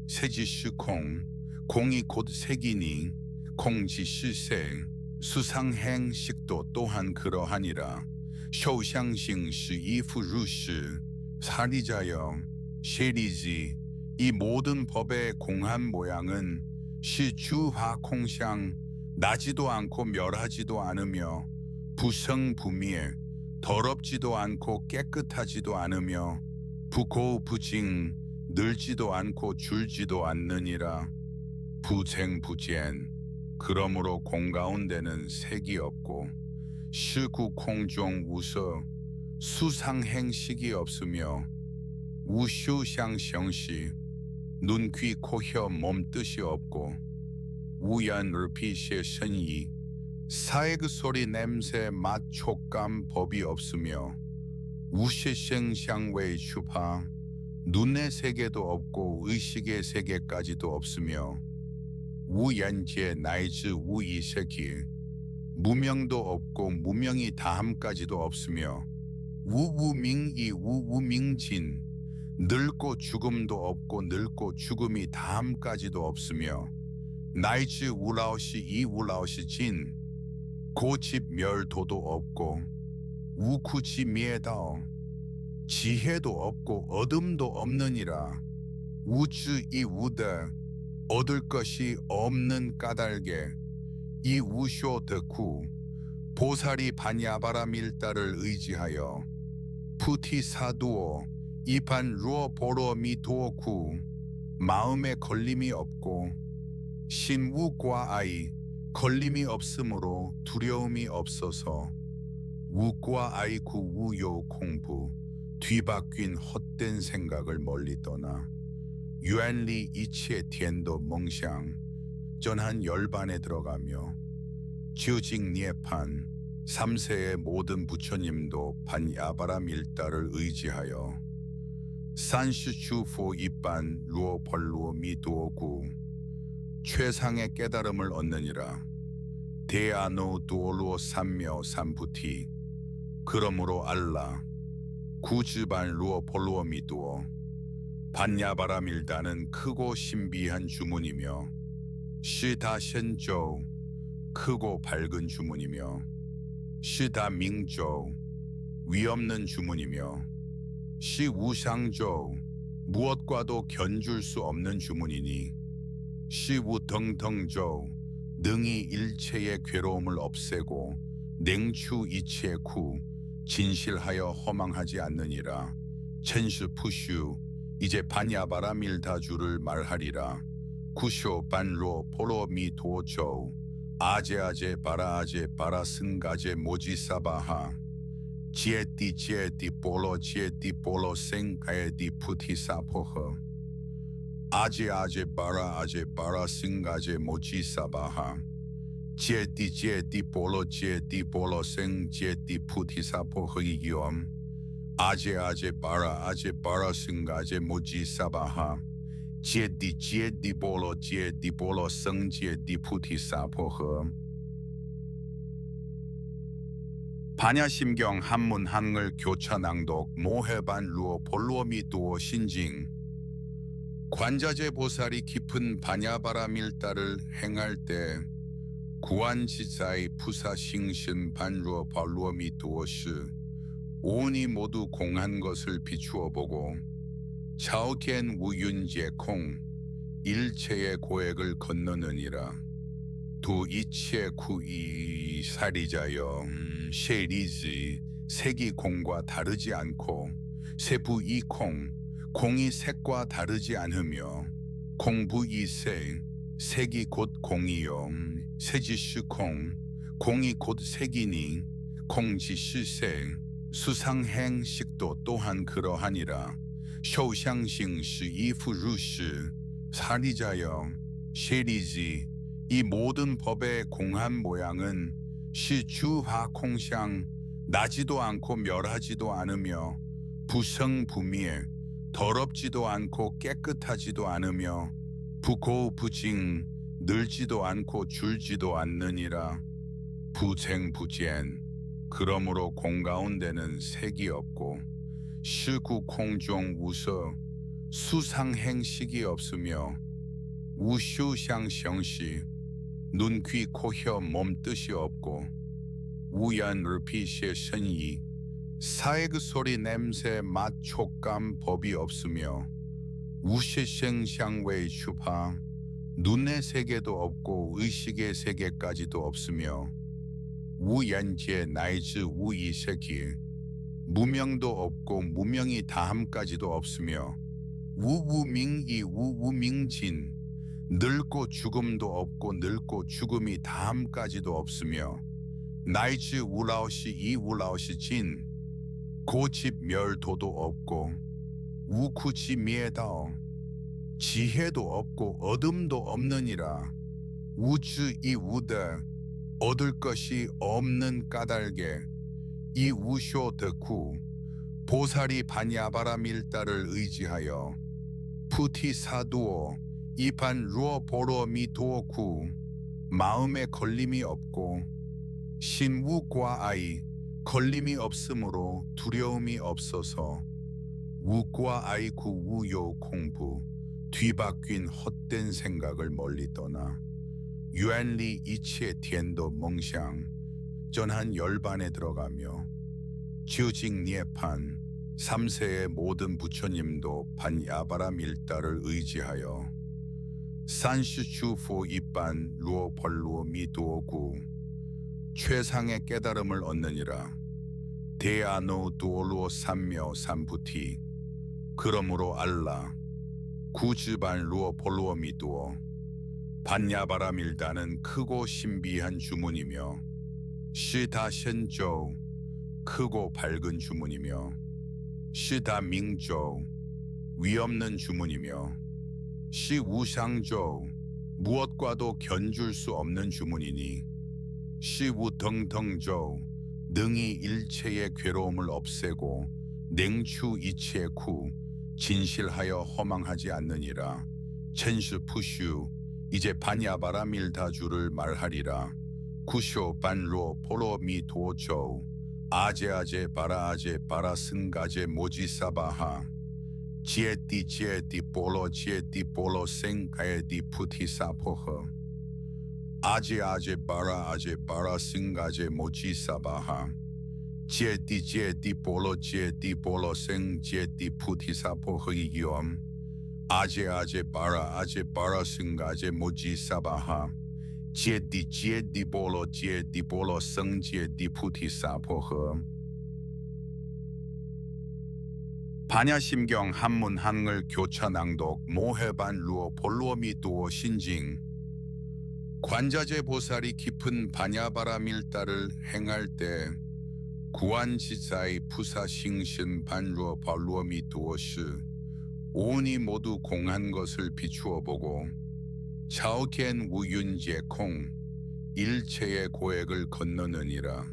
세지시 콩 공이 곧 색이니 공지시 색 수상행식도 또한 그러하니라. 쇼샹싱시 이프루시 살이자여 셰리지 이 모든 법의 공한 모양은 시주화콩샹 나지도 않고 멸하지도 않으며 부성부미에 더럽지도 않고 깨끗하지도 않으며 부고부징 늘지도 않고 줄지도 않느니라. 부쟁부젠 그러므로 공 가운데는 색이 없고 시구콩종 우서 수상행식이 없으며 우슈샹성시 눈, 귀, 코, 혀, 몸 뜻이 없고 우연, 르피시의 선이 사의 그 소리, 냄새, 맛, 촉감, 법이 없으며 우시생샹웨이 슈파 눈의 세계도 없고 의식의 세계까지도 없으며 우연지의 나이즈 우이세기 무명도 없고 무명이 다함까지도 없으며 우우밍이 우우밍진 늙고 죽음도 없고 늙고 죽음이 다함까지도 없으며 나이즈 우라오시 이 우라오시 진 고집 멸도도 없고 우쿠지 미에다오 지혜도 없고 어둠도 없느니라. 우주 이 우다 얻을 것이 없는 까닭에 이 우쇼 덕후 보살이 반야바라 밀다를 의지하여 푸티 사두오 이판 루어 보로 미도쿠 마음에 걸림이 없고 신우과 아이 걸림이 없으므로 두려움이 없어서 우과 아이쿠 우요 공부 뒤바뀐 헛된 생각을 멀리 떠나 유안리 이치의 텐도 멍샹 전한 열반에 들어가며 지우직 니에판 3세의 모든 부처님도 반야바라 밀다를 의지하여 산슈추포 이반 루어 벌루어 미도어구 최상의 깨달음을 얻느니라. 대아노 두올루어 삼묘 삼부티 그러므로 알라 구즈반 루어 볼루어 미두어 반야바라 밀다는 크고 신비한 주문이며 시다션조 크고 밝은 주문이며 시다밍조 위없는 주문이며 시우상조 무엇과도 견줄 수 없는 주문이니 시우덩덩조 능히 일체의 괴로움을 없애고 냉추이체쿠 진실하여 허망하지 않느니라. 천수푸슈 이제 반야바라 밀다주를 말하리라. 구쇼 반로 포로미 도조 아제아제 바라아제 바라승가제 모지사바하 지에띠 볼로 지에띠 볼로 생가에디 푸티사포허 아제아제 바라승가제 모지사바하 지에띠 볼로 생 지에띠 푸티사포허 이기엄 아제아제 바라승가제 모지사바하 지에띠 볼로 생 지에띠 푸티사포허 반야심경 한문 한글 교차 낭독 모해반 루어 볼루어 미두어 신징 관자재 보살이 깊은 반야바라 밀다를 행할 때 구안지자의 푸사싱신 반루어 발루어 미두어스 오온이 모두 공한 것을 비추어 보고 차오겐 우윤제 콩 일체의 고액을 건너느니라. 두 이치의 구이 사리자여 셰리지 색이 공과 다르지 않고 세부 이콩 공이 색과 다르지 않으며 공부 이색 색이 곧 공이요 세지시콩 공이 곧 색이니 공지시색 수상행식도 또한 그러하니라. 쇼샹싱시 이프루시 사리자여 셰리지 이 모든 법의 공한 모양은 시주화콩샹 나지도 않고 멸하지도 않으며 부성부미에 더럽지도 않고 깨끗하지도 않으며 부고부징 늘지도 않고 줄지도 않느니라. 부쟁부젠 그러므로 공 가운데는 색이 없고 시구콩종 우서 수상행식이 없으며 우슈샹성시 눈, 귀, 코, 혀, 몸 뜻이 없고 우연 르피시의 선이 사액 소리 냄새 맛 촉감 법이 없으며 우시생샹웨이 슈파 눈의 세계도 없고 의식의 세계까지도 없으며 우연지의 나이즈 우이세기 무명도 없고 무명이 다함까지도 없으며 우우밍이 우우밍진 늙고 죽음도 없고 늙고 죽음이 다함까지도 없으며 나이즈 우라오시 이 우라오시 진 고집 멸도도 없고 우쿠지 미에다오 지혜도 없고 어둠도 없느니라 우주 이 우다 얻을 것이 없는 까닭에 이 우쇼 덕후 보살이 반야바라밀다를 의지하여 푸티 사두오 이판 루어 보로 미도쿠 마음에 걸림이 없고 신우과 아이 걸림이 없으므로 두려움이 없어서 우과 아이쿠 우요 공부 뒤바뀐 헛된 생각을 멀리 떠나 유안리 이치의 텐도 멍샹 전한 열반에 들어가며 지우직 니에판 3세의 모든 부처님도 반야바라 밀다를 의지하여 산슈추포 이반 루오 벌루오 미두오구 최상의 깨달음을 얻느니라 대아노 두올루오 삼묘 삼부티 그러므로 알라 구즈반 루오 볼루오 미두오 반야바라 밀다는 크고 신비한 주문이며 시다션조 크고 밝은 주문이며 시다밍조 위없는 주문이며 시우상조 무엇과도 견줄 수 없는 주문이니 시우덩덩조 능히 일체의 괴로움을 없애고 냉추이치에쿠 진실하여 허망하지 않느니라 천수푸슈 이제 반야바라 밀다주를 말하리라 구쇼 반로 포로미 도조 아제아제 바라아제 바라승가제 모지사바하 지에띠 볼로 지에띠 볼로 생가에띠 푸티사포허 아제아제 바라승가제 모지사바하 지에띠 볼로 생 지에띠 푸티사포허 이기엄 아제아제 바라승가제 모지사바하 지에띠 볼로 생 지에띠 푸티사포허 반야심경 한문 한글 교차 낭독 모해반 루어 볼루어미 두어 신징 관자재 보살이 깊은 반야바라 밀다를 행할 때 구안지사의 푸사싱신 반루어 발루어미 두어시 오온이 모두 공한 것을 비추어 보고 차오겐 우윤제콩 일체의 고액을 건너느니라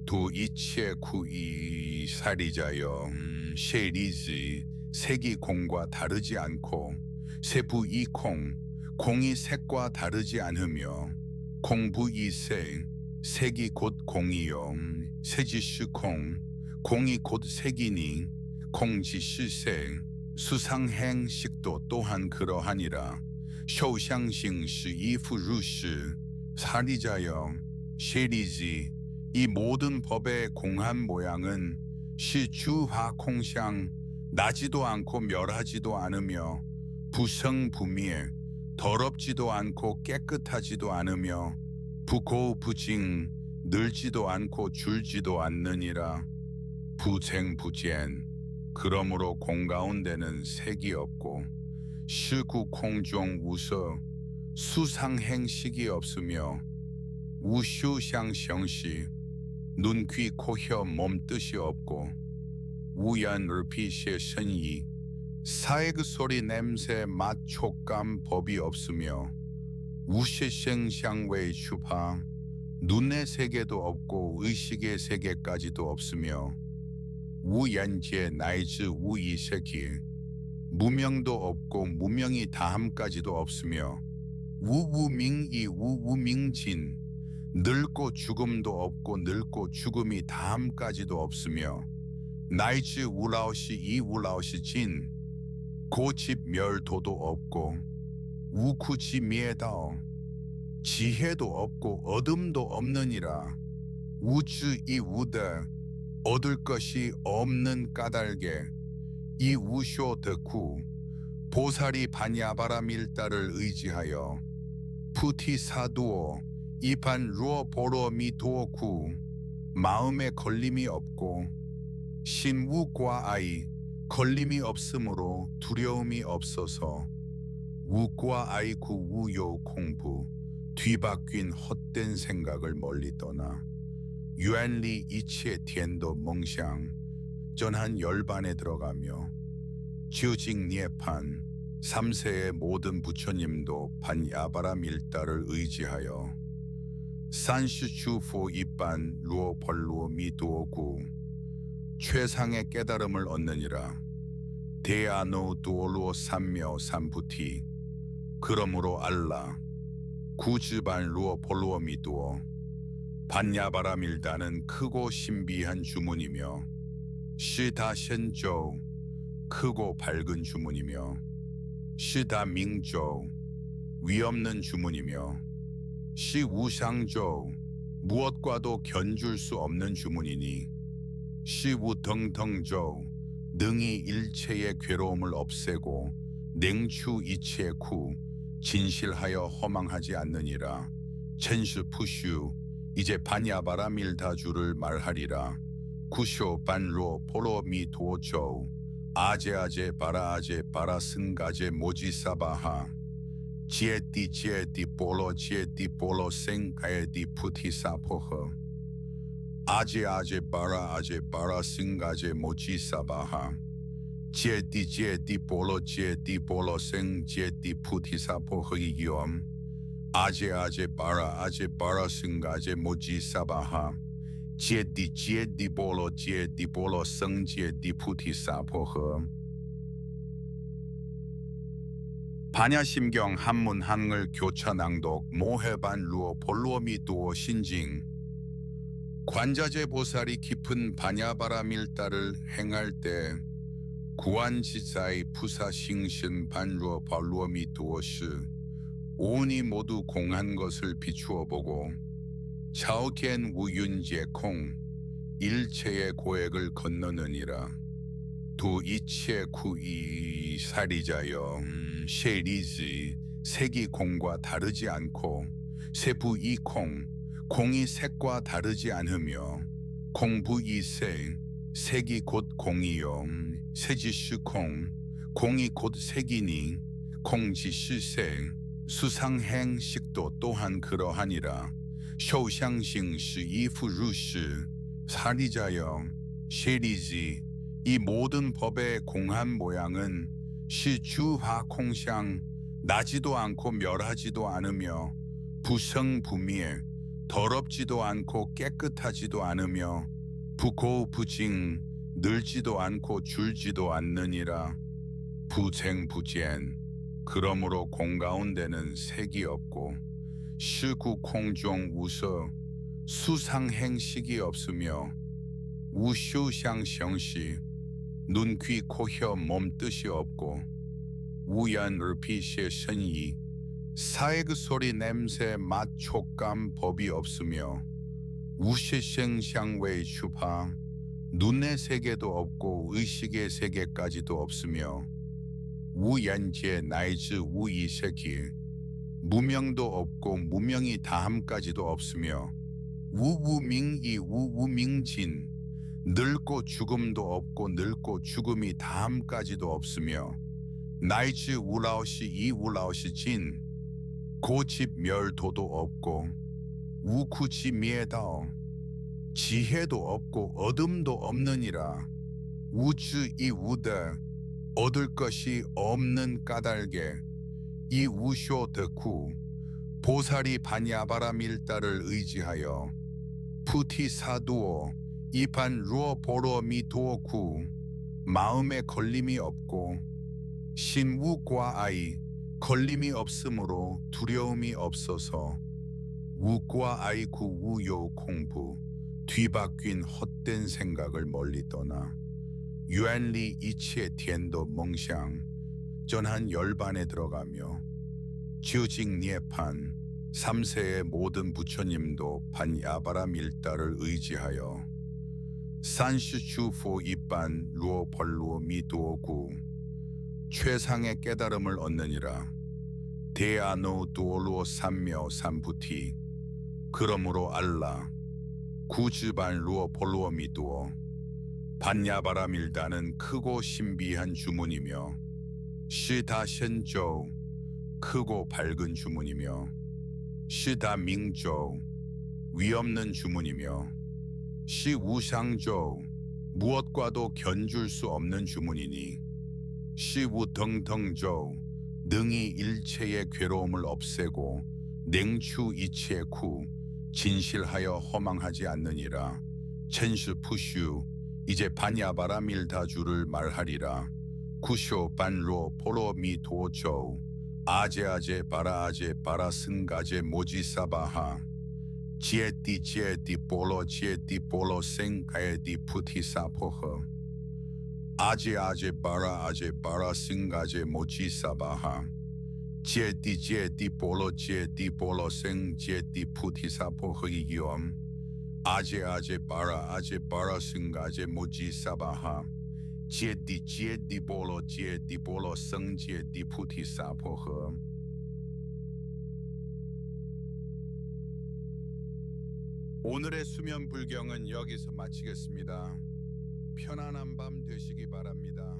두 이치의 구이 사리자여 셰리즈 색이 공과 다르지 않고 세부 이콩 공이 색과 다르지 않으며 공부 이색 색이 곧 공이요 세지시콩 공이 곧 색이니 공지시색 수상행식도 또한 그러하니라 쇼샹싱시 이프루시 사리자여 셰리즈 이 모든 법의 공한 모양은 시주화콩샹 나지도 않고 멸하지도 않으며 부성부미에 더럽지도 않고 깨끗하지도 않으며 부고부징 늘지도 않고 줄지도 않느니라 부쟁부젠 그러므로 공가운데는 색이 없고 시구콩종 우서 수상행식이 없으며 우슈샹성시 눈, 귀, 코, 혀, 몸 뜻이 없고 우연, 르피시의 선이 사액 소리, 냄새, 맛, 촉감, 법이 없으며 우시생샹웨이 슈파 눈의 세계도 없고 의식의 세계까지도 없으며 우연지의 나이즈 우이세기 무명도 없고 무명이 다함까지도 없으며 우우밍이 우우밍진 늙고 죽음도 없고 늙고 죽음이 다함까지도 없으며 나이즈 우라오시 이 우라오시 진 고집 멸도도 없고 우쿠지 미에다오 지혜도 없고 어둠도 없느니라 우주 이 우다 얻을 것이 없는 까닭에 이 우쇼 덕후 보살이 반야바라 밀다를 의지하여 푸티 사두오 이판 루어 보로 미도쿠 마음에 걸림이 없고 신우과 아이 걸림이 없으므로 두려움이 없어서 우과 아이쿠 우요 공부 뒤바뀐 헛된 생각을 멀리 떠나 유안리 이치의 텐도 멍샹 전한 열반에 들어가며 지우직 니에판 3세의 모든 부처님도 반야바라 밀다를 의지하여 산슈추포 이반 루오 벌루오 미도오구 최상의 깨달음을 얻느니라. 대아노 두올루오 삼묘 삼부티 그러므로 알라 구즈반 루오 볼루오 미도오 반야바라 밀다는 크고 신비한 주문이며 시다션조 크고 밝은 주문이며 시다밍조 위없는 주문이며 시우상조 무엇과도 견줄 수 없는 주문이니 시우덩덩조 능히 일체의 괴로움을 없애고 냉추 이치의 쿠 진실하여 허망하지 않느니라. 천수 푸슈 이제 반야바라 밀다주를 말하리라. 구쇼 반로 포로 미도조 아제아제 바라아제 바라승가제 모지사바하 지에띠 볼로 지에띠 볼로 생가에띠 푸티사포허 아제아제 바라승가제 모지사바하 지에띠 볼로 생 지에띠 푸티사포허이기엄 아제아제 바라승가제 모지사바하 지에띠 볼로 생 지에띠 푸티사포허 반야심경 한문 한글 교차 낭독 모해반 루어 볼루어 미도어 신징 관자재 보살이 깊은 반야바라 밀다를 행할 때 구안지사의 푸사싱신 반루어 발루어 미도어시 오온이 모두 공한 것을 비추어 보고 차오겐 우윤제 콩 일체의 고액을 건너느니라. 두 이체 구이 사리자여 셰리즈 색이 공과 다르지 않고 세부 이콩 공이 색과 다르지 않으며 공부 이색 색이 곧 공이요 세지시콩 공이 곧 색이니 공지시색 수상행식도 또한 그러하니라. 쇼샹싱시 이프루시 사리자여 셰리즈 이 모든 법의 공한 모양은 시주화 콩샹 나지도 않고 멸하지도 않으며 부성부미에 더럽지도 않고 깨끗하지도 않으며 부고부징 늘지도 않고 줄지도 않느니라. 부쟁부젠 그러므로 공가운데는 색이 없고 시구콩종 우서 수상행식이 없으며 우슈샹성시 눈, 귀, 코, 혀, 몸 뜻이 없고 우연, 르피시의 선이 사액 소리, 냄새, 맛, 촉감, 법이 없으며 우시생샹웨이 슈파 눈의 세계도 없고 의식의 세계까지도 없으며 우연제 나이즈 우이세기 무명도 없고 무명이 다함까지도 없으며 우우밍이 우우밍진 늙고 죽음도 없고 늙고 죽음이 다함까지도 없으며 나이즈 우라오시 이 우라오시 진 고집 멸도도 없고 우쿠지 미에다오 지혜도 없고 어둠도 없느니라. 우주 이 우다 얻을 것이 없는 까닭에 이 우쇼 덕후 보살이 반야바라 밀다를 의지하여 푸티 사두오 이판 루어 보로 미도쿠 마음에 걸림이 없고 신우과 아이 걸림이 없으므로 두려움이 없어서 우과 아이쿠 우요 공부 뒤바뀐 헛된 생각을 멀리 떠나 유안리 이치의 텐도 멍샹 전한 열반에 들어가며 지우직 니에판 3세의 모든 부처님도 반야바라 밀다를 의지하여 산시추포 이반 루어 벌루어 미두어구 최상의 깨달음을 얻느니라. 대아노 두올루어 삼며 삼부티 그러므로 알라 구즈반 루어 볼루어 미두어 반야바라 밀다는 크고 신비한 주문이며 시다션조 크고 밝은 주문이며 시다밍조 위없는 주문이며 시우상조 무엇과도 견줄 수 없는 주문이니 시우덩덩조 능히 일체의 괴로움을 없애고 냉추이치에쿠 진실하여 허망하지 않느니라. 천시푸슈 이제 반야바라 밀다주를 말하리라. 구쇼 반로 포로 미도조 아제아제 바라아제 바라승가제 모지사바하 지에띠 볼로 지에띠 볼로 생가에디 푸티사포허 아제아제 바라승가제 모지사바하 지에띠 볼로 생 지에띠 푸티사포허이기엄 아제아제 바라승가제 모지사바하 지에띠 볼로 생 지에띠 푸티사포허. 오늘의 수면 불경은 여기서 마치겠습니다. 편안한 밤 되시기 바랍니다.